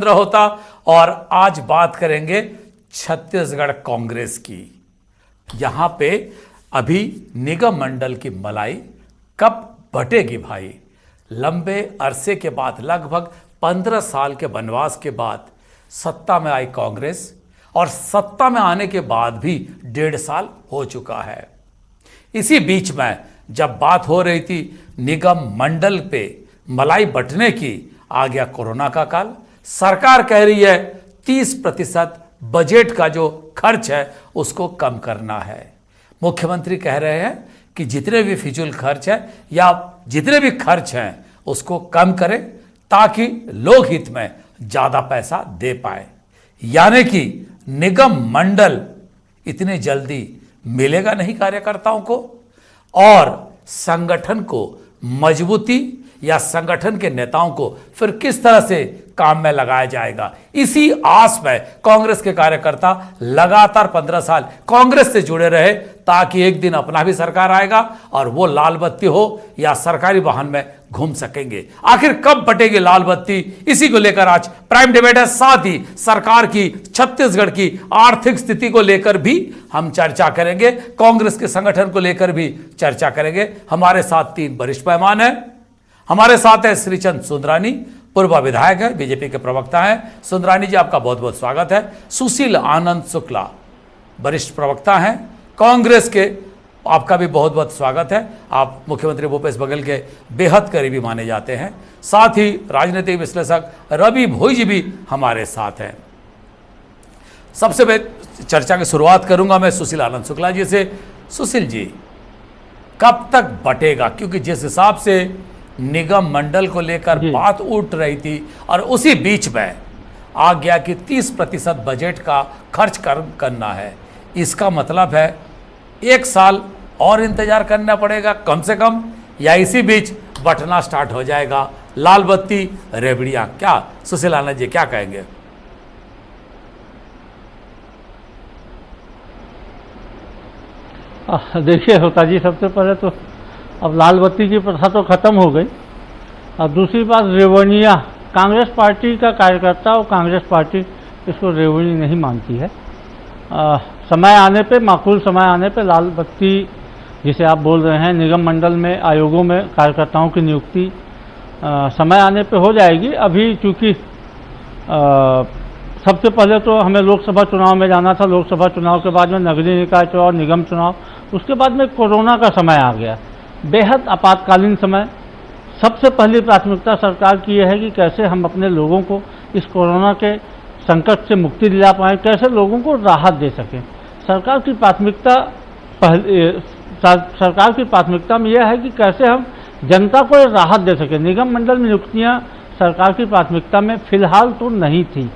होता। और आज बात करेंगे छत्तीसगढ़ कांग्रेस की। यहां पे अभी निगम मंडल की मलाई कब बटेगी भाई। लंबे अरसे के बाद, लगभग 15 साल के वनवास के बाद सत्ता में आई कांग्रेस, और सत्ता में आने के बाद भी 1.5 साल हो चुका है। इसी बीच में जब बात हो रही थी निगम मंडल पे मलाई बंटने की, आ गया कोरोना का काल। सरकार कह रही है 30% बजट का जो खर्च है उसको कम करना है। मुख्यमंत्री कह रहे हैं कि जितने भी फिजूल खर्च है या जितने भी खर्च हैं उसको कम करें ताकि लोक हित में ज्यादा पैसा दे पाए। यानी कि निगम मंडल इतनी जल्दी मिलेगा नहीं कार्यकर्ताओं को, और संगठन को मजबूती या संगठन के नेताओं को फिर किस तरह से काम में लगाया जाएगा, इसी आस में कांग्रेस के कार्यकर्ता लगातार 15 साल कांग्रेस से जुड़े रहे, ताकि एक दिन अपना भी सरकार आएगा और वो लाल बत्ती हो या सरकारी वाहन में घूम सकेंगे। आखिर कब बटेगी लाल बत्ती, इसी को लेकर आज प्राइम डिबेट है। साथ ही सरकार की, छत्तीसगढ़ की आर्थिक स्थिति को लेकर भी हम चर्चा करेंगे, कांग्रेस के संगठन को लेकर भी चर्चा करेंगे। हमारे साथ 3 वरिष्ठ मेहमान हैं। हमारे साथ है श्रीचंद सुंदरानी, पूर्व विधायक है, बीजेपी के प्रवक्ता हैं। सुंदरानी जी, आपका बहुत बहुत स्वागत है। सुशील आनंद शुक्ला, वरिष्ठ प्रवक्ता हैं कांग्रेस के, आपका भी बहुत बहुत स्वागत है। आप मुख्यमंत्री भूपेश बघेल के बेहद करीबी माने जाते हैं। साथ ही राजनीतिक विश्लेषक रवि भोई जी भी हमारे साथ हैं। सबसे पहले चर्चा की शुरुआत करूंगा मैं सुशील आनंद शुक्ला जी से। सुशील जी, कब तक बटेगा, क्योंकि जिस हिसाब से निगम मंडल को लेकर बात उठ रही थी और उसी बीच में आ गया कि 30% बजट का खर्च करना है, इसका मतलब है 1 साल और इंतजार करना पड़ेगा कम से कम, या इसी बीच बटना स्टार्ट हो जाएगा लाल बत्ती रेवड़ियां। क्या सुशील आनंद जी क्या कहेंगे? देखिए होता जी, सबसे पहले तो अब लाल बत्ती की प्रथा तो खत्म हो गई। और दूसरी बात, रेवड़ियाँ, कांग्रेस पार्टी का कार्यकर्ता और कांग्रेस पार्टी इसको रेवड़ी नहीं मानती है। समय आने पे, माकूल समय आने पे लाल बत्ती जिसे आप बोल रहे हैं, निगम मंडल में, आयोगों में कार्यकर्ताओं की नियुक्ति समय आने पे हो जाएगी। अभी चूँकि सबसे पहले तो हमें लोकसभा चुनाव में जाना था, लोकसभा चुनाव के बाद में नगरीय निकाय चुनाव, निगम चुनाव, उसके बाद में कोरोना का समय आ गया, बेहद आपातकालीन समय। सबसे पहली प्राथमिकता सरकार की यह है कि कैसे हम अपने लोगों को इस कोरोना के संकट से मुक्ति दिला पाएँ, कैसे लोगों को राहत दे सकें। सरकार की प्राथमिकता में यह है कि कैसे हम जनता को राहत दे सकें। निगम मंडल में नियुक्तियाँ सरकार की प्राथमिकता में फिलहाल तो नहीं थी।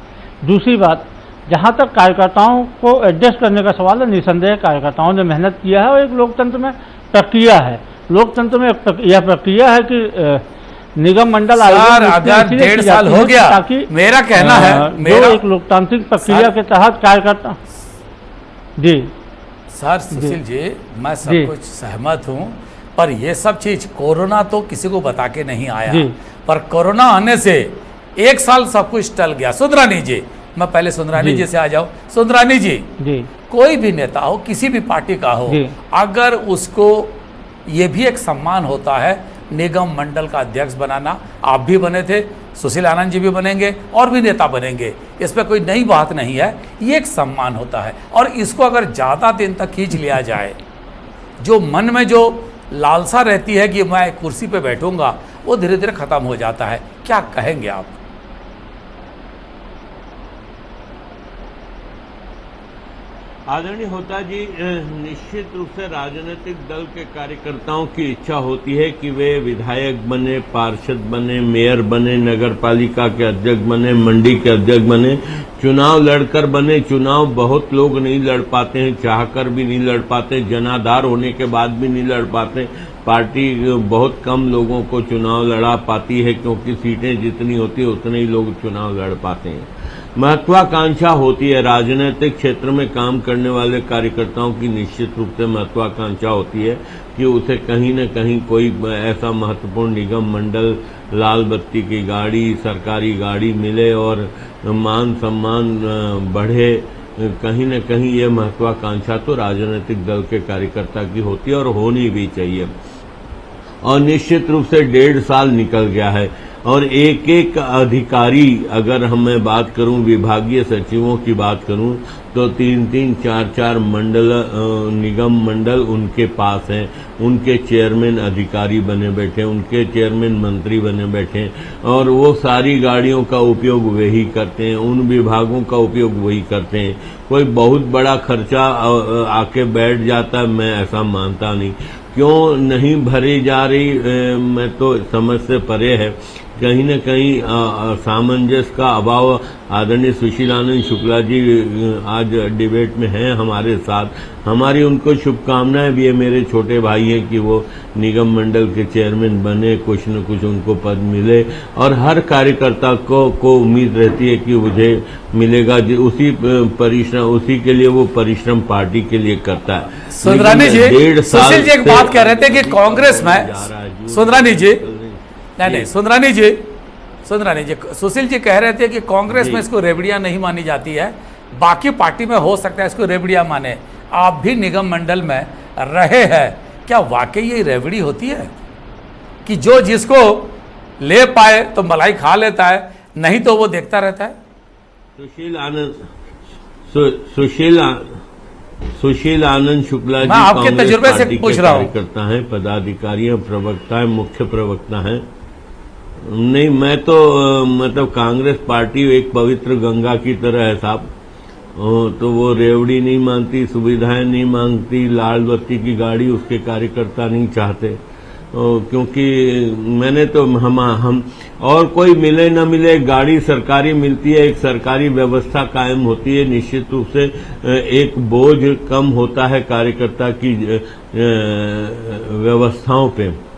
दूसरी बात, जहाँ तक कार्यकर्ताओं को एडजस्ट करने का सवाल है, निसंदेह कार्यकर्ताओं ने मेहनत किया है और एक लोकतंत्र में प्रक्रिया है। लोकतंत्र में यह प्रक्रिया है कि निगम मंडल अगर 1.5 साल हो गया, ताकि मेरा कहना है जो एक लोकतांत्रिक प्रक्रिया के तहत कार्यकर्ता। जी सर, सुशील जी, मैं सब कुछ सहमत हूँ, पर ये सब चीज कोरोना तो किसी को बता के नहीं आया, पर कोरोना आने से 1 साल सब कुछ टल गया। सुंदरानी जी, मैं पहले सुंदरानी जी से आ जाऊं। सुंदरानी जी, कोई भी नेता हो, किसी भी पार्टी का हो, अगर उसको ये भी एक सम्मान होता है निगम मंडल का अध्यक्ष बनाना, आप भी बने थे, सुशील आनंद जी भी बनेंगे और भी नेता बनेंगे, इस पर कोई नई बात नहीं है, ये एक सम्मान होता है। और इसको अगर ज़्यादा दिन तक खींच लिया जाए, जो मन में जो लालसा रहती है कि मैं कुर्सी पे बैठूंगा, वो धीरे धीरे खत्म हो जाता है। क्या कहेंगे आप? आदरणीय होता जी, निश्चित रूप से राजनीतिक दल के कार्यकर्ताओं की इच्छा होती है कि वे विधायक बने, पार्षद बने, मेयर बने, नगर पालिका के अध्यक्ष बने, मंडी के अध्यक्ष बने, चुनाव लड़कर बने। चुनाव बहुत लोग नहीं लड़ पाते हैं, चाहकर भी नहीं लड़ पाते, जनाधार होने के बाद भी नहीं लड़ पाते। पार्टी बहुत कम लोगों को चुनाव लड़ा पाती है, क्योंकि सीटें जितनी होती है उतने ही लोग चुनाव लड़ पाते हैं। महत्वाकांक्षा होती है। राजनीतिक क्षेत्र में काम करने वाले कार्यकर्ताओं की निश्चित रूप से महत्वाकांक्षा होती है कि उसे कहीं न कहीं कोई ऐसा महत्वपूर्ण निगम मंडल, लाल बत्ती की गाड़ी, सरकारी गाड़ी मिले और मान सम्मान बढ़े। कहीं न कहीं ये महत्वाकांक्षा तो राजनीतिक दल के कार्यकर्ता की होती है और होनी भी चाहिए। और निश्चित रूप से 1.5 साल निकल गया है और एक एक अधिकारी, अगर मैं बात करूं, विभागीय सचिवों की बात करूं, तो 3-3, 4-4 मंडल, निगम मंडल उनके पास हैं। उनके चेयरमैन अधिकारी बने बैठे, उनके चेयरमैन मंत्री बने बैठे और वो सारी गाड़ियों का उपयोग वही करते हैं, उन विभागों का उपयोग वही करते हैं। कोई बहुत बड़ा खर्चा आके बैठ जाता है, मैं ऐसा मानता नहीं। क्यों नहीं भरी जा रही, मैं तो समझ से परे है। कहीं न कहीं सामंजस्य का अभाव। आदरणीय सुशील आनंद शुक्ला जी आज डिबेट में हैं हमारे साथ, हमारी उनको शुभकामनाएं भी है। मेरे छोटे भाई हैं कि वो निगम मंडल के चेयरमैन बने, कुछ न कुछ उनको पद मिले और हर कार्यकर्ता को उम्मीद रहती है कि मुझे मिलेगा। उसी परिश्रम, उसी के लिए वो परिश्रम पार्टी के लिए करता है। सुंदरानी जी, सुशील जी एक बात कह रहे थे कि कांग्रेस में, सुंदरानी जी, नहीं, सुंदरानी जी, सुशील जी कह रहे थे कि कांग्रेस में इसको रेवड़ियां नहीं मानी जाती है, बाकी पार्टी में हो सकता है इसको रेवड़ियां माने। आप भी निगम मंडल में रहे हैं, क्या वाकई ये रेवड़ी होती है कि जो जिसको ले पाए तो मलाई खा लेता है, नहीं तो वो देखता रहता है? सुशील आनंद शुक्ला जी आपके तजुर्बे से पूछ रहा हूं। कार्यकर्ता हैं, पदाधिकारी हैं, प्रवक्ता हैं, मुख्य प्रवक्ता हैं। नहीं, मैं तो मतलब कांग्रेस पार्टी एक पवित्र गंगा की तरह है साहब। तो वो रेवड़ी नहीं मानती, सुविधाएं नहीं मांगती, लाल बत्ती की गाड़ी उसके कार्यकर्ता नहीं चाहते। क्योंकि मैंने तो हम और कोई मिले न मिले, गाड़ी सरकारी मिलती है, एक सरकारी व्यवस्था कायम होती है, निश्चित रूप से एक बोझ कम होता है कार्यकर्ता की व्यवस्थाओं पे।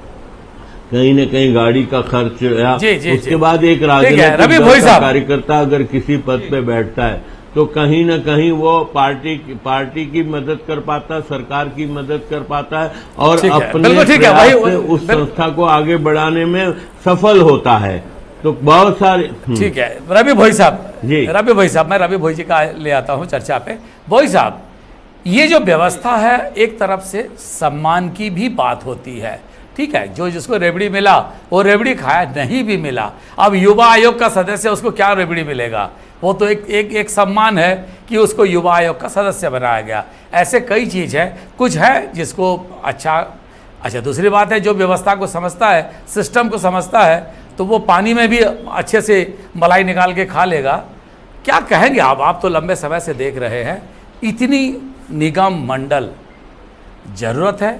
कहीं न कहीं गाड़ी का खर्च या उसके बाद एक राजनीतिक कार्यकर्ता अगर किसी पद पे बैठता है तो कहीं न कहीं वो पार्टी की मदद कर पाता है, सरकार की मदद कर पाता है और अपने प्रयास से उस संस्था को आगे बढ़ाने में सफल होता है। तो बहुत सारे ठीक है। रवि भोई साहब जी, रवि भोई साहब, मैं रवि भोई जी का ले आता हूं चर्चा पे। भोई साहब, ये जो व्यवस्था है, एक तरफ से सम्मान की भी बात होती है, ठीक है, जो जिसको रेवड़ी मिला वो रेवड़ी खाया, नहीं भी मिला, अब युवा आयोग का सदस्य, उसको क्या रेवड़ी मिलेगा? वो तो एक सम्मान है कि उसको युवा आयोग का सदस्य बनाया गया। ऐसे कई चीज़ है, कुछ है जिसको अच्छा दूसरी बात है, जो व्यवस्था को समझता है, सिस्टम को समझता है, तो वो पानी में भी अच्छे से मलाई निकाल के खा लेगा। क्या कहेंगे आप तो लंबे समय से देख रहे हैं, इतनी निगम मंडल जरूरत है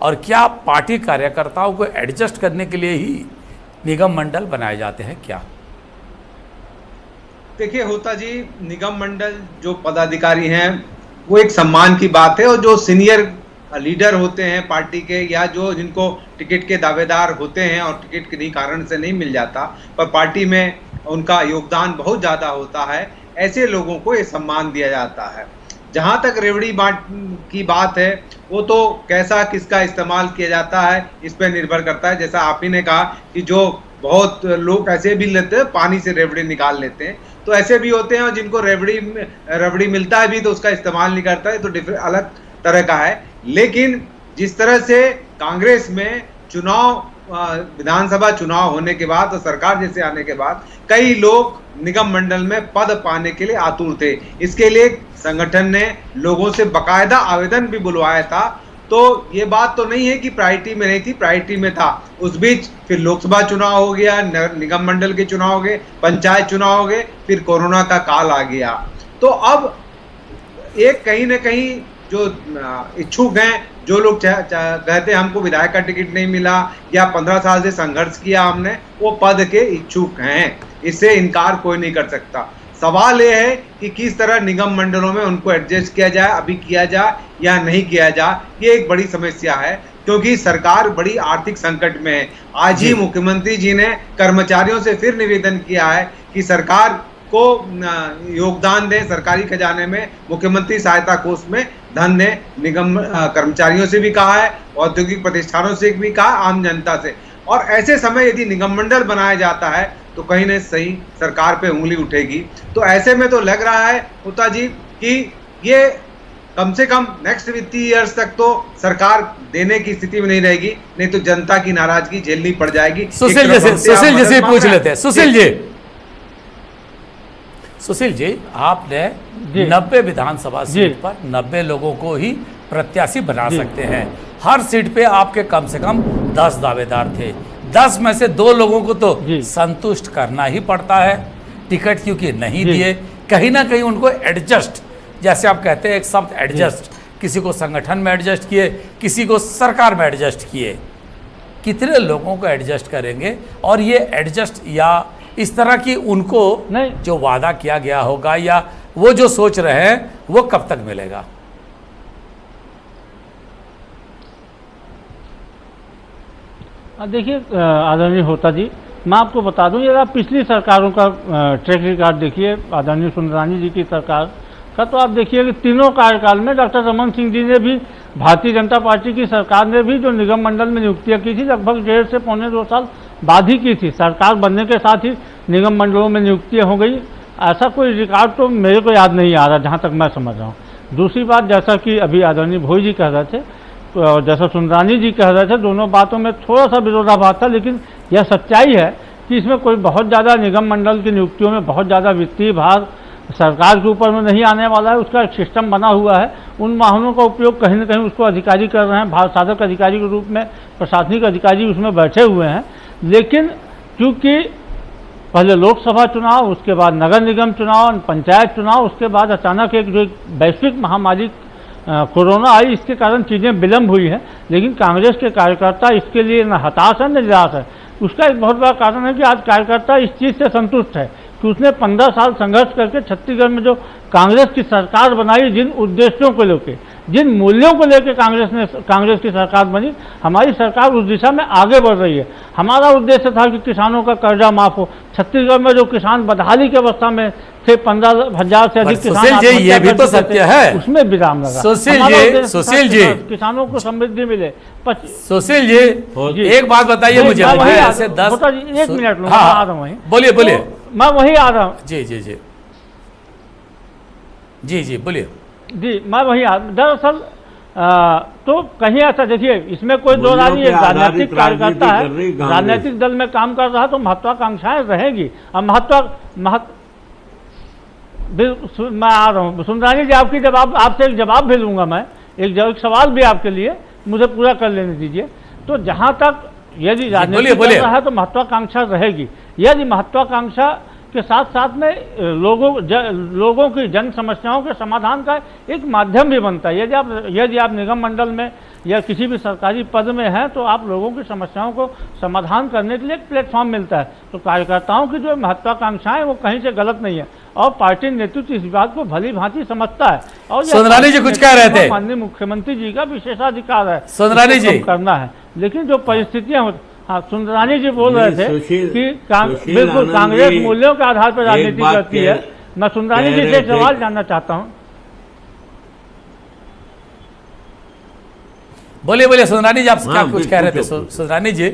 और क्या पार्टी कार्यकर्ताओं को एडजस्ट करने के लिए ही निगम मंडल बनाए जाते हैं क्या? देखिए होता जी, निगम मंडल जो पदाधिकारी हैं वो एक सम्मान की बात है और जो सीनियर लीडर होते हैं पार्टी के या जो जिनको टिकट के दावेदार होते हैं और टिकट किन्हीं कारण से नहीं मिल जाता पर पार्टी में उनका योगदान बहुत ज़्यादा होता है, ऐसे लोगों को ये सम्मान दिया जाता है। जहाँ तक रेवड़ी बांट की बात है, वो तो कैसा किसका इस्तेमाल किया जाता है इस पर निर्भर करता है। जैसा आप ही ने कहा कि जो बहुत लोग ऐसे भी लेते हैं, पानी से रेवड़ी निकाल लेते हैं, तो ऐसे भी होते हैं और जिनको रेवड़ी मिलता है भी तो उसका इस्तेमाल नहीं करता है, तो अलग तरह का है। लेकिन जिस तरह से कांग्रेस में चुनाव, विधानसभा चुनाव होने के बाद और सरकार जैसे आने के बाद कई लोग निगम मंडल में पद पाने के लिए आतुर थे, इसके लिए संगठन ने लोगों से बकायदा आवेदन भी बुलवाया था। तो ये बात तो नहीं है कि प्रायोरिटी में नहीं थी, प्रायोरिटी में था। उस बीच फिर लोकसभा चुनाव हो गया, निगम मंडल के चुनाव हो गए, पंचायत चुनाव हो गए, फिर कोरोना का काल आ गया। तो अब एक कहीं ना कहीं जो इच्छुक हैं, जो लोग कहते हैं हमको विधायक का टिकट नहीं मिला या 15 साल से संघर्ष किया हमने, वो पद के इच्छुक हैं, इससे इनकार कोई नहीं कर सकता। सवाल ये है कि किस तरह निगम मंडलों में उनको एडजस्ट किया जाए, अभी किया जाए या नहीं किया जाए, ये एक बड़ी समस्या है क्योंकि सरकार बड़ी आर्थिक संकट में है। आज ही मुख्यमंत्री जी ने कर्मचारियों से फिर निवेदन किया है कि सरकार को योगदान दें, सरकारी खजाने में, मुख्यमंत्री सहायता कोष में धन दें। निगम कर्मचारियों से भी कहा है, औद्योगिक प्रतिष्ठानों से भी कहा, आम जनता से। और ऐसे समय यदि निगम मंडल बनाया जाता है तो कहीं न सही सरकार पे उंगली उठेगी। तो ऐसे में तो लग रहा है होता जी कि ये कम से कम नेक्स्ट वित्तीय ईयर्स तक तो सरकार देने की स्थिति में नहीं रहेगी, नहीं तो जनता की नाराजगी झेलनी पड़ जाएगी। सुशील जी से पूछ लेते हैं। सुशील जी, आपने 90 विधानसभा सीट पर 90 लोगों को ही प्रत्याशी बना सकते हैं। हर सीट पे आपके कम से कम 10 दावेदार थे। 10 में से 2 लोगों को तो संतुष्ट करना ही पड़ता है, टिकट क्योंकि नहीं दिए। कहीं ना कहीं उनको एडजस्ट, जैसे आप कहते हैं एक शब्द एडजस्ट, किसी को संगठन में एडजस्ट किए, किसी को सरकार में एडजस्ट किए। कितने लोगों को एडजस्ट करेंगे? और ये एडजस्ट या इस तरह की उनको जो वादा किया गया होगा या वो जो सोच रहे हैं वो कब तक मिलेगा? देखिए आदरणीय होता जी, मैं आपको बता दूं, यदि आप पिछली सरकारों का ट्रैक रिकॉर्ड देखिए, आदरणीय सुंदरानी जी की सरकार का, तो आप देखिए कि तीनों कार्यकाल में डॉक्टर रमन सिंह जी ने भी, भारतीय जनता पार्टी की सरकार ने भी जो निगम मंडल में नियुक्तियां की थी लगभग 1.5 से पौने 2 साल बाद ही की थी। सरकार बनने के साथ ही निगम मंडलों में नियुक्तियां हो गई। ऐसा कोई रिकॉर्ड तो मेरे को याद नहीं आ रहा, जहाँ तक मैं समझ रहा हूँ। दूसरी बात, जैसा कि अभी आदरणीय भोई जी कह रहे थे, जैसा सुंदरानी जी कह रहे थे, दोनों बातों में थोड़ा सा विरोधाभास था, लेकिन यह सच्चाई है कि इसमें कोई बहुत ज़्यादा निगम मंडल की नियुक्तियों में बहुत ज़्यादा वित्तीय भार सरकार के ऊपर में नहीं आने वाला है। उसका एक सिस्टम बना हुआ है, उन वाहनों का उपयोग कहीं ना कहीं उसको अधिकारी कर रहे हैं, भार साधक अधिकारी के रूप में प्रशासनिक अधिकारी उसमें बैठे हुए हैं। लेकिन चूँकि पहले लोकसभा चुनाव, उसके बाद नगर निगम चुनाव, पंचायत चुनाव, उसके बाद अचानक एक जो वैश्विक महामारी कोरोना आई, इसके कारण चीज़ें विलम्ब हुई हैं। लेकिन कांग्रेस के कार्यकर्ता इसके लिए न हताश है न निराश है। उसका एक बहुत बड़ा कारण है कि आज कार्यकर्ता इस चीज़ से संतुष्ट है कि उसने 15 साल संघर्ष करके छत्तीसगढ़ में जो कांग्रेस की सरकार बनाई, जिन उद्देश्यों को लेकर, जिन मूल्यों को लेकर कांग्रेस की सरकार बनी, हमारी सरकार उस दिशा में आगे बढ़ रही है। हमारा उद्देश्य था कि किसानों का कर्जा माफ हो। छत्तीसगढ़ में जो किसान बदहाली की अवस्था में थे, 15,000 से अधिक किसान, ये भी तो सत्य है, उसमें विराम लगा। सुशील जी, किसानों को समृद्धि मिले। सुशील जी, एक बात बताइए मुझे, ऐसे 10 1 मिनट लूँगा, आ रहा हूँ वहीं। बोलिए बोलिए, मैं वही आ रहा हूँ। जी जी जी जी जी बोलिए जी, मैं वही दरअसल तो कहीं ऐसा देखिए, इसमें कोई दो राय नहीं है। राजनीतिक कार्यकर्ता है, राजनीतिक दल में काम कर रहा है तो महत्वाकांक्षाएं रहेगी। अब मैं आ रहा हूँ सुंदरानी जी, आपकी जवाब, आपसे एक जवाब भी लूँगा मैं, एक सवाल भी आपके लिए, मुझे पूरा कर लेने दीजिए। तो जहाँ तक यदि राजनीतिक कर रहा है तो महत्वाकांक्षा रहेगी। यदि महत्वाकांक्षा के साथ साथ में लोगों की जन समस्याओं के समाधान का एक माध्यम भी बनता है। यदि आप निगम मंडल में या किसी भी सरकारी पद में हैं तो आप लोगों की समस्याओं को समाधान करने के लिए एक प्लेटफॉर्म मिलता है। तो कार्यकर्ताओं की जो महत्वाकांक्षाएं वो कहीं से गलत नहीं है और पार्टी नेतृत्व इस बात को भली भांति समझता है। और सुंदरानी जी कुछ कह रहे थे, माननीय मुख्यमंत्री जी का विशेषाधिकार है सुंदरानी जी करना है, लेकिन जो परिस्थितियां हाँ, सुंदरानी जी बोल रहे थे कि बिल्कुल कांग्रेस मूल्यों के आधार पर राजनीति करती है। मैं सुंदरानी जी से एक सवाल जानना चाहता हूं। बोलिए बोलिए सुंदरानी जी, आप क्या कुछ कह रहे थे? सुंदरानी जी,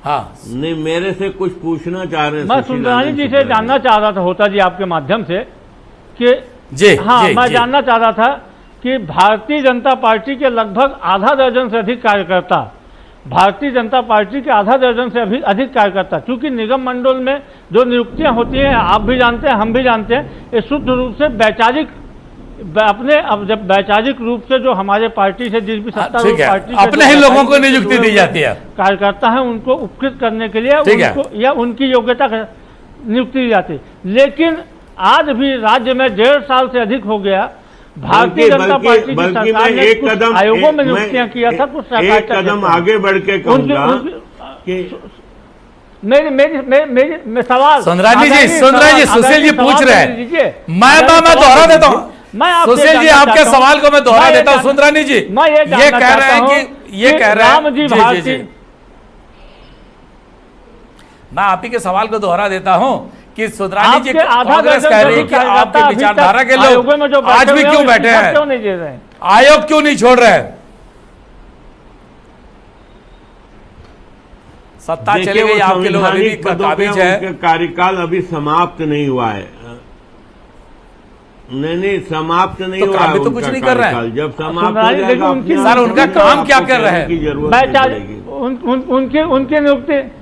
हाँ नहीं, मेरे से कुछ पूछना चाह रहे हैं। मैं सुंदरानी जी से जानना चाह रहा था होता जी आपके माध्यम से कि मैं जानना चाह रहा था कि भारतीय जनता पार्टी के लगभग आधा दर्जन से अधिक कार्यकर्ता, भारतीय जनता पार्टी के आधा दर्जन से अधिक कार्यकर्ता, क्योंकि निगम मंडल में जो नियुक्तियां होती हैं, आप भी जानते हैं, हम भी जानते हैं, ये शुद्ध रूप से वैचारिक, अब जब वैचारिक रूप से जो हमारे पार्टी से जिस भी सत्तारूढ़ पार्टी अपने ही लोगों को नियुक्ति दी जाती है, कार्यकर्ता है उनको उपकृत करने के लिए उनको या उनकी योग्यता नियुक्ति दी जाती है। लेकिन आज भी राज्य में 1.5 साल से अधिक हो गया, भारतीय जनता पार्टी की सरकार ने कुछ आयोगों में नियुक्तियां किया था, कुछ एक कदम आगे बढ़ के कहूंगा कि मेरी सवाल सुंदरानी जी, सुशील जी पूछ रहे हैं, मैं दोहरा देता हूँ। सुशील जी, आपके सवाल को मैं दोहरा देता हूँ। सुंदरानी जी ये कह रहे हैं कि मैं आप ही के सवाल को दोहरा देता हूं कि सुंदरानी जी आपके आधा कांग्रेस दर्जन कह रही है जो कि आपके अभी विचारधारा तक के आयोगों में जो लोग आज बैठे भी हुए क्यों हैं, बैठे इस्तीफा क्यों हैं, नहीं दे रहे हैं? आयोग क्यों नहीं छोड़ रहे हैं? सत्ता चली देखिए, गई, वो आपके लोग अभी भी संवैधानिक पदों पे काबिज है। उनका कार्यकाल अभी समाप्त नहीं हुआ है। नहीं, समाप्त नहीं तो हुआ काम है भी तो उनका कुछ नहीं कर रहे हैं। कार्यकाल। जब समाप्त हो सुंदरानी जाएगा देखो, उनकी- अपने सर, आप उनका होगा, काम आपको क्या कर कहने रहे हैं? की जरूरत नहीं वैचारिक पड़ेगी। उनकी नियुक्ति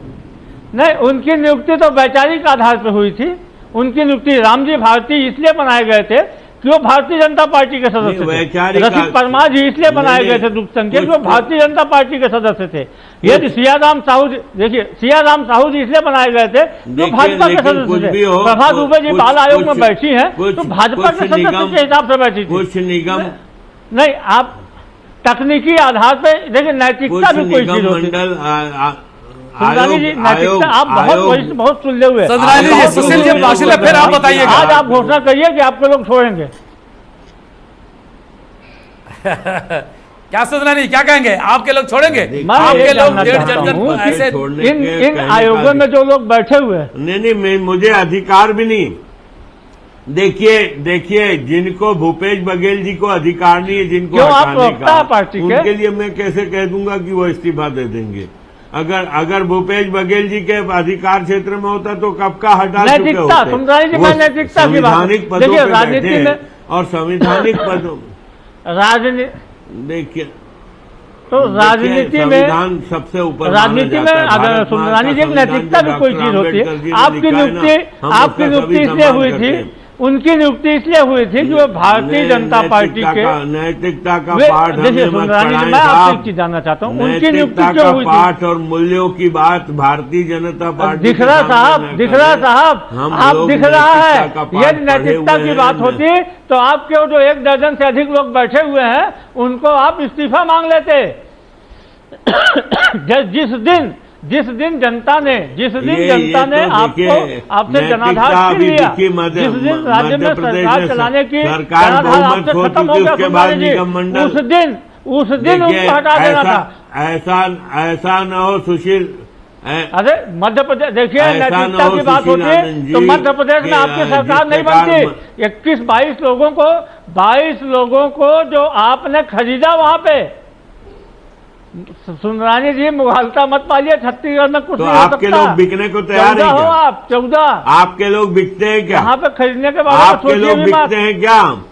नहीं, उनकी नियुक्ति तो वैचारिक आधार पर हुई थी। उनकी नियुक्ति रामजी भारती इसलिए बनाए गए थे कि वो भारतीय जनता पार्टी के सदस्य थे। वैचारिक रसिक परमार जी इसलिए बनाए नहीं, गए थे दुख संख्या कि वो कुछ- भारतीय जनता पार्टी के सदस्य थे। यदि सियाराम साहू जी, देखिए सियाराम साहू जी इसलिए बनाए गए थे जो देखिए, भाजपा के लेकिन सदस्य कुछ थे। भी हो, प्रभा दुबे जी कुछ- बाल आयोग में कुछ- बैठी हैं कुछ- तो भाजपा कुछ के सदस्य निगम- के हिसाब से बैठी थी। कुछ निगम नहीं, आप तकनीकी आधार पर देखिए, नैतिकता कुछ भी कोई निगम चीज होती है। मंडल सुंदरानी जी, नैतिकता आप बहुत वरिष्ठ, बहुत सुलझे हुए हैं। सुंदरानी जी, बहुत सुशील जी सुलझे कौशल है, फिर आप बताइएगा। आज आप घोषणा करिए कि आपके लोग छोड़ेंगे। क्या सुंदरानी क्या कहेंगे? आपके लोग छोड़ेंगे? मैं आपके ये लोग जानना डेढ़ चाहता दर्जन हूं कि ऐसे छोड़ने इन के इन कहने आयोगों का में जो लोग बैठे हुए हैं, नहीं, मुझे अधिकार भी नहीं। देखिए, जिनको भूपेश बघेल जी को अधिकार नहीं है, जिनको क्यों आप हटाने प्रवक्ता का, हैं पार्टी के? उनके लिए मैं कैसे कह दूंगा कि वो इस्तीफा दे देंगे? अगर भूपेश बघेल जी के अधिकार क्षेत्र में होता तो कब का हटा चुके नैतिकता, होते। सुंदरानी जी, वो मैं नैतिकता की बात- संवैधानिक पदों देखिए, पे राजनीति बैठे हैं में- और संवैधानिक पदों राजनीति देखिए तो राजनीति में संविधान सबसे ऊपर राजनीति में अगर सुंदरानी जी की नैतिकता भी कोई चीज होती है। आपकी नियुक्ति इसलिए हुई थी, उनकी नियुक्ति इसलिए हुई थी कि वो भारतीय जनता पार्टी के नैतिकता का वे- पाठ देखिए हमें मत सुंदरानी जी, पढ़ाएं मैं आपसे साहब। एक चीज जानना चाहता हूँ, उनकी नैतिकता नियुक्ति का क्यों हुई थी? पाठ और मूल्यों की बात भारतीय जनता पार्टी दिख के रहा सामने साहब, न दिख करें। रहा साहब, हम आप लोग दिख रहा नैतिकता है। का पाठ यदि नैतिकता पढ़े की हुए बात हैं। होती तो आपके जो 1 दर्जन से अधिक लोग बैठे हुए हैं उनको आप इस्तीफा मांग लेते। जिस दिन जनता ने आपको आपसे जनाधार छीन लिया, जिस दिन राज्य में सरकार चलाने की जनाधार आपसे खत्म हो गया, सुंदरानी जी, उस दिन उनको हटा देना था। ऐसा न हो सुशील। अरे मध्य प्रदेश देखिए, ऐसा न नैतिकता हो की बात सुशील होती आनंद तो जी मध्य प्रदेश में कि आपकी सरकार जिस नहीं प्रकार बनती। 22 लोगों को जो आपने खरीदा वहां पे, सुंदरानी जी मुगालता मत पालिए, छत्तीसगढ़ में कुछ तो नहीं हो आपके सकता। लोग बिकने को तैयार 14 हैं हो क्या? आप 14 आपके लोग बिकते हैं क्या? यहाँ पे खरीदने के बारे में आपके सोचिए लोग भी मत। बिकते हैं क्या?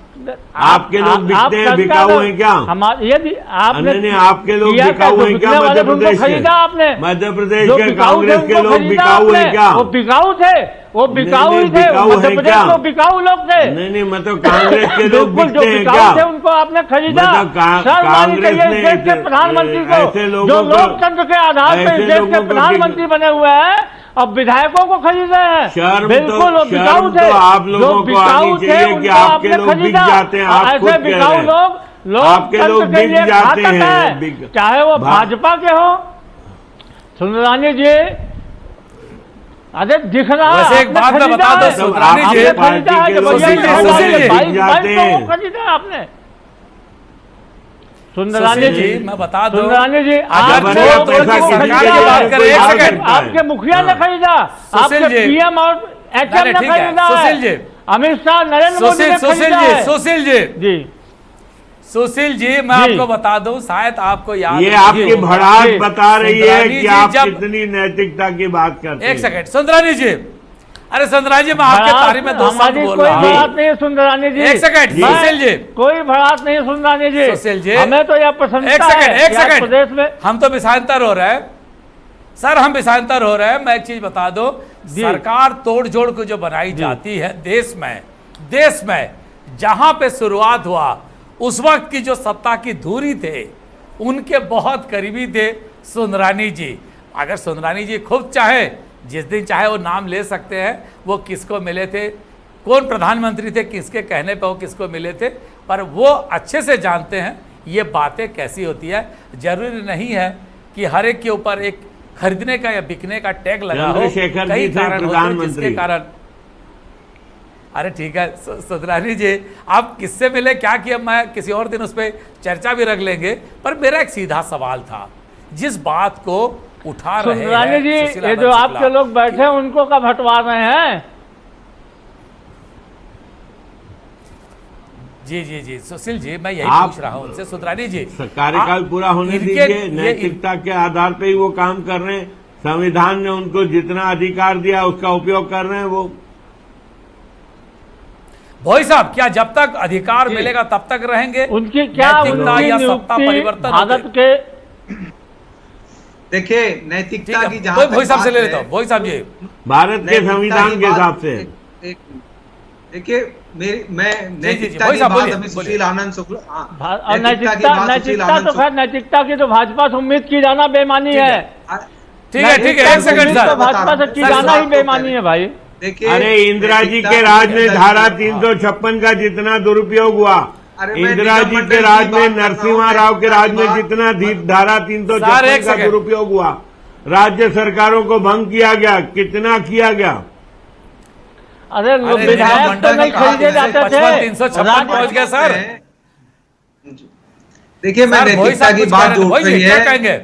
आपके लोग बिकते हैं, बिकाऊ हैं क्या? हमारे यदि आपने नहीं, आपके लोग किया बिकाऊ तो हैं क्या? बिकने वाले मध्य उनको प्रदेश खरीदा के आपने। मध्य प्रदेश जो के बिकाऊ थे, कांग्रेस के उनको लोग खरीदा बिकाऊ आपने। हैं क्या? वो बिकाऊ थे, वो बिकाऊ ही थे। बिकाऊ मध्य हैं प्रदेश क्या? को बिकाऊ लोग थे। नहीं, मतलब कांग्रेस के लोग बिल्कुल, जो बिकते हैं बिकाऊ क्या? थे उनको आपने खरीदा। मतलब शर्म आनी कांग्रेस चाहिए ने इस देश के प्रधानमंत्री ऐसे को, लोगों जो को- लोकतंत्र के आधार पर ऐसे इस देश लोगों के को प्रधानमंत्री बने हुए हैं, अब विधायकों को खरीद रहे हैं। शर्म बिल्कुल, वो तो बिकाऊ थे। आप लोगों जो को बिकाऊ आनी थे चाहिए कि उनको आपके आपने लोग बिक खरीदा। जाते हैं। आप ऐसे खुद कह रहे बिकाऊ हैं। लोग आपके लोग लोकतंत्र के बिक लिए जाते घातक हैं। है, चाहे वो भाजपा के हो। सुंदरानी जी, अरे दिख रहा वैसे एक आपने बात मैं खरीदा बता दूं, है। सुंदरानी जी, आपने खरीदा है, जब पार्टी के भैया लोग सुशील जी, सुशील जी, 22 को खरीदा है आपने। सुंदरानी सुशील जी, जी, मैं बता दूं, सुंदरानी जी, अगर आपने जो लोगों पैसा को किसी खरीदा के लिए है। बात करें, एक सेकंड। आपके मुखिया ने खरीदा, सुशील आपके जी, पीएम और एचएम ने ठीक है, खरीदा सुशील जी, है, अमित शाह, नरेंद्र मोदी ने सुशील खरीदा जी, है। सुशील जी, जी, सुशील जी, मैं जी। आपको बता दूं, शायद आपको याद ये नहीं आपकी होगा। भड़ास जी। बता रही है सुंदरानी कि जी, आप जब- कितनी नैतिकता की बात करते हैं। एक सेकंड, सुंदरानी जी, अरे सुंदरानी जी, मैं आपके तारीफ में 2 शब्द हमारी बोल कोई रहा हूं। भड़ास नहीं है सुंदरानी जी। एक सेकंड, मैं- सुशील जी, कोई भड़ास नहीं है सुंदरानी जी। सुशील जी, हमें तो यह प्रसन्नता एक सेकंड, है एक कि आज सेकंड, प्रदेश में हम तो विषयांतर हो रहे हैं सर, हम विषयांतर हो रहे हैं। मैं एक चीज बता दो, जी। सरकार तोड़ जोड़ को जो बनाई जाती है देश में जहां पे शुरुआत हुआ, उस वक्त की जो सत्ता की धुरी थे, उनके बहुत करीबी थे सुंदरानी जी। अगर सुंदरानी जी खुद चाहे, जिस दिन चाहे वो नाम ले सकते हैं, वो किसको मिले थे, कौन प्रधानमंत्री थे, किसके कहने पे वो किसको मिले थे, पर वो अच्छे से जानते हैं ये बातें कैसी होती है। जरूरी नहीं है कि हर एक के ऊपर एक खरीदने का या बिकने का टैग लगा हो। चंद्रशेखर कई जी थे कारण होते हैं प्रधानमंत्री। जिसके कारण। अरे ठीक है सुंदरानी जी, आप किससे मिले, क्या किया, मैं किसी और दिन उस पर चर्चा भी रख लेंगे। पर मेरा एक सीधा सवाल था, जिस बात को उठा रहे सुंदरानी हैं जी, सुशील ये आनंद जो शुक्ला। आपके लोग बैठे हैं उनको कब हटवा रहे हैं? जी जी जी सुशील जी, मैं यही आप- पूछ रहा हूं उनसे। सुंदरानी जी, कार्यकाल पूरा होने इनके- दीजिए, ये- नैतिकता के आधार पे ही वो काम कर रहे हैं। संविधान ने उनको जितना अधिकार दिया उसका उपयोग कर रहे हैं वो। भोई साहब, क्या जब तक अधिकार मिलेगा तब तक रहेंगे? उनकी क्या नैतिकता उनकी या सत्ता नियुक्ति परिवर्तन भारत होते? के देखिए ठीक नैतिकता की है, जहां भोई साहब से बात ले है, लेता हूं। भोई साहब जी, भारत के नैतिकता संविधान की के बात- हिसाब से। देखिए मैं जी, नैतिकता भाई की साहब बात बोलिए, अभी बोलिए। सुशील आनंद शुक्ला, हाँ, और नैतिकता की नैतिकता बात सुशील नैतिकता आनंद तो खैर नैतिकता की तो भाजपा से उम्मीद की जाना बेमानी है। ठीक है, ठीक है, एक सेकंड तो सर। भाजपा से की सर, जाना सर, ही बेमानी है भाई। देखिए अरे इंदिरा जी नैतिकता के राज में निगम धारा मंडल- 356 का जितना दुरुपयोग हुआ, अरे मैं इंदिरा निगम जी मंडल के की राज बात में कर रहा हूं, नरसिम्हा राव के नैतिकता राज की में बात- जितना धारा सर, 356 एक का सेकंड। दुरुपयोग हुआ, राज्य सरकारों को भंग किया गया, कितना किया गया। अरे लोग अरे विधायक तो मंडल नहीं का कहा खरीदे जाते 355, थे। 356 पहुंच गए सर। देखिए मैं सर, भोई नैतिकता साहब की कुछ बात कह रहे जो थे। उठ भोई रही जी, क्या है, कहेंगे?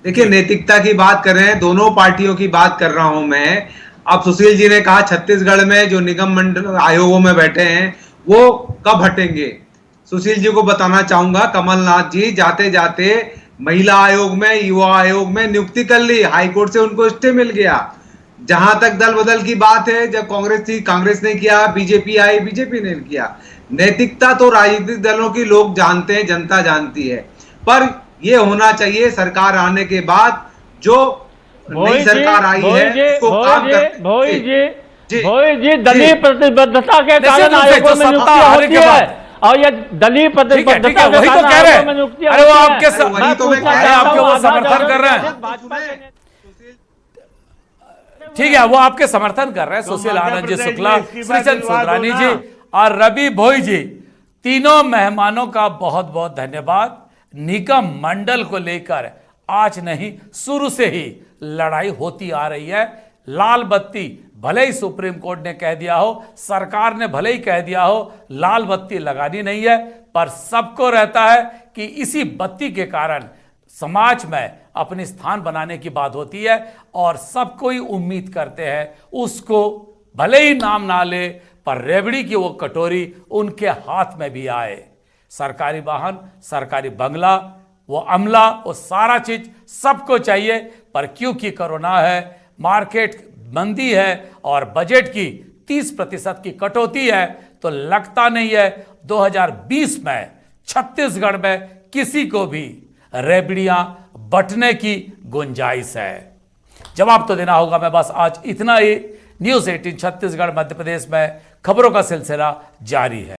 देखिए नैतिकता की बात कर रहे हैं, दोनों पार्टियों की बात कर रहा हूं मैं। अब सुशील जी ने कहा छत्तीसगढ़ में जो निगम मंडल आयोगों में बैठे हैं वो कब हटेंगे। सुशील जी को बताना चाहूंगा, कमलनाथ जी जाते जाते महिला आयोग में, युवा आयोग में नियुक्ति कर ली, हाईकोर्ट से उनको स्टे मिल गया। जहां तक दल बदल की बात है, जब कांग्रेस थी कांग्रेस ने किया, बीजेपी आई बीजेपी ने किया। नैतिकता तो राजनीतिक दलों की लोग जानते हैं, जनता जानती है, पर यह होना चाहिए सरकार आने के बाद जो नई सरकार आई है उसको काम करने- भोई जी। जी दलीय प्रतिबद्धता के कारण आयोगों में नियुक्ति होती है, और ये दलीय ठीक है, प्रतिबद्धता के वही तो कारण कह रहे आयोगों में हैं। नियुक्ति अरे वो होती है। आपके स- वही तो मैं पूछना कह रहा चाहता हूं, हूं, वो आधार समर्थन कर रहे हैं। जरूर भाजपा के ठीक है, वो आपके समर्थन कर रहे हैं, तो सुशील मध्य आनंद जी प्रदेश शुक्ला, में इसकी बात श्रीचंद विवाद सुंदरानी होना। जी और रवि भोई जी, तीनों मेहमानों का बहुत बहुत धन्यवाद। निगम मंडल को लेकर आज नहीं, शुरू से ही लड़ाई होती आ रही है। लाल बत्ती भले ही सुप्रीम कोर्ट ने कह दिया हो, सरकार ने भले ही कह दिया हो, लाल बत्ती लगानी नहीं है, पर सबको रहता है कि इसी बत्ती के कारण समाज में अपनी स्थान बनाने की बात होती है, और सब कोई उम्मीद करते हैं उसको भले ही नाम ना ले, पर रेवड़ी की वो कटोरी उनके हाथ में भी आए। सरकारी वाहन, सरकारी बंगला, वो अमला, वो सारा चीज सबको चाहिए, पर क्योंकि कोरोना है, मार्केट मंदी है और बजट की 30% की कटौती है, तो लगता नहीं है 2020 में छत्तीसगढ़ में किसी को भी रेबड़ियां बंटने की गुंजाइश है। जवाब तो देना होगा। मैं बस आज इतना ही। न्यूज़ 18 छत्तीसगढ़ मध्य प्रदेश में खबरों का सिलसिला जारी है।